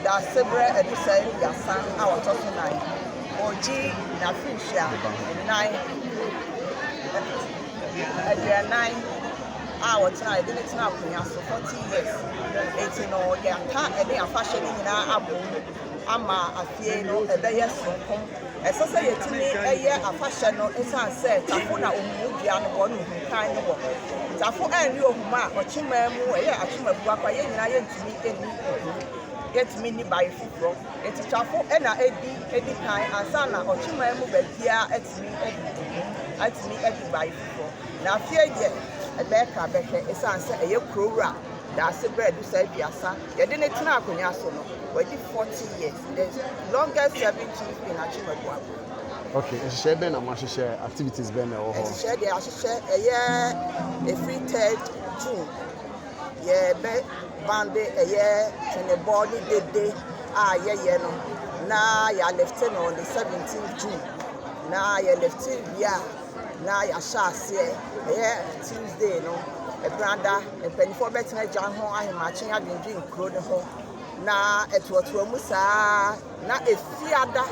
da sebre edusai yasan a wotoso nan oji na finhia nan nine a wotena ede ne tena akonya so 40 years eti no ya ka ede afahye ni nyina abom ama afie no ebe ye sonkom esese yetimi eye afahye no esan se tafo na omudua no wo no hunkan no wo tafo anri ohuma ochima mu eye achima bu akwa ye nyina ye ntimi eni yetimi ni bayi fufuro eti tafo na edi kan ansa na ochima mu babia atimi edi bayi fufuro na afie ye ebeka beke esanse eye krowra da se bread say biasa ye de ne tena akonya so no we di 40 years the longest serving chief in Achimegua. Okay, share ben na share activities ben na ho share dey share eye free 3rd June ye be bande eye tene body day ye no na ya left on the 17th June na ya left ya na ya shase Tuesday no e branda e penifo betena jan ho ahemachen adwendwe nkro ne ho na etuotuo musa na efiada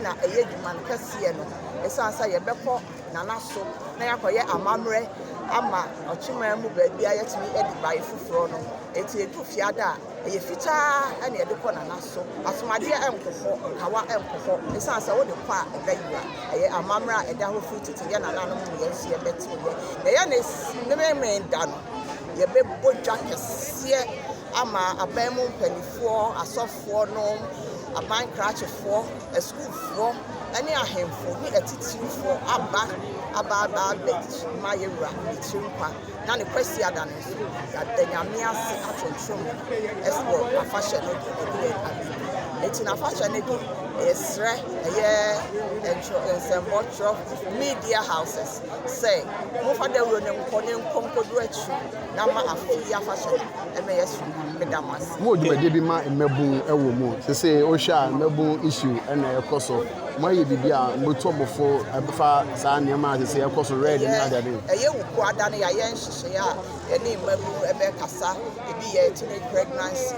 na eyedwuma nkase no esansa ye beko na naso na yakoye amamre ama ochima mu baabia yetimi edibai fufuro no eti edu fiada eye fita na ye dekọ na naso asomade enkofo kawa enkofo esansa wo de kwa ebayiwa eye amamra eda ho fruit ye na nanom ye nsi ye betiwe na ye ne memenda no ye be bodwa kese ama abamu mpanifo asofo no aban krachefo eschoolfo ani ahemfo ni etitifo aba bet mayewura etirimpa na ne kwasi ada no ya danyame ase atontrom espo afashe no de eti na afashe no de esre eye ensemble media houses say mo fa da wuro ne nkonkodu achu na ma afi afashe emeyesu medamas mo dwumadie bi ma mmabun ewo mu sese o hwa mmabun issue na ekoso mo ye bibia moto bofo abefa saa niam sese ekoso red na adade eye wuku ada na ya ye nhihye a ene mmabun ebe kasa ebi ye teenage pregnancy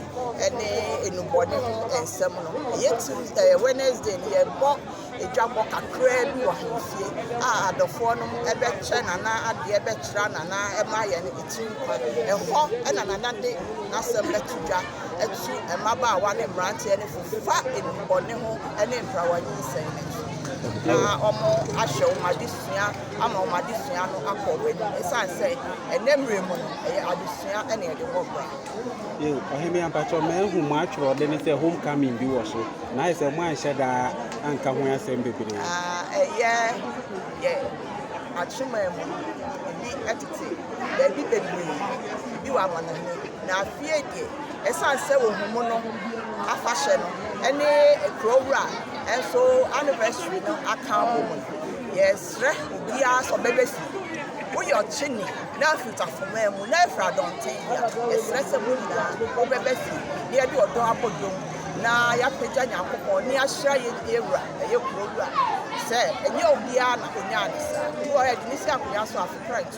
ene enubode ho ensem no ye Tuesday Wednesday ye bo ejabo kakra bi wa hafie a adofo no ebe che na na ade ebe kira na na ema ye ne itimpa eho ena na de na semble tudwa etu emaba wa ne mrante ne fufa enubode ho ene mprawanyi sen na omo ahwe omadisua ama omadisua no akọwe esanse enemre mu eye adisua ene de bobra ye ohemi ampacho mehu mu atworo de ne se homecoming bi wo so na ise mu anhye da anka ho asem bebere ye achima mu bi etiti bi bebre bi wa mana na afie de esanse wo humu no afahye no ene ekrowra enso anniversary no account woman yes re obia so bebesi wo yo chini na futa foma mu na fra don ten ya esrese mu na wo bebesi ni e di odo abodom na ya peja nyankopon ni ahira ye ewura eye krowura se enye obia na onya adisa wo ya di nisi akonya so africant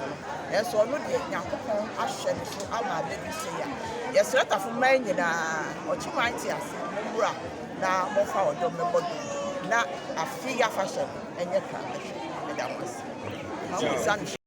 enso no de nyankopon ahwe ne so ama bebi se ya yesreta foma nyina ochimanti ase wura na mofa odo mebodo na afi ya fashion enye ka medamas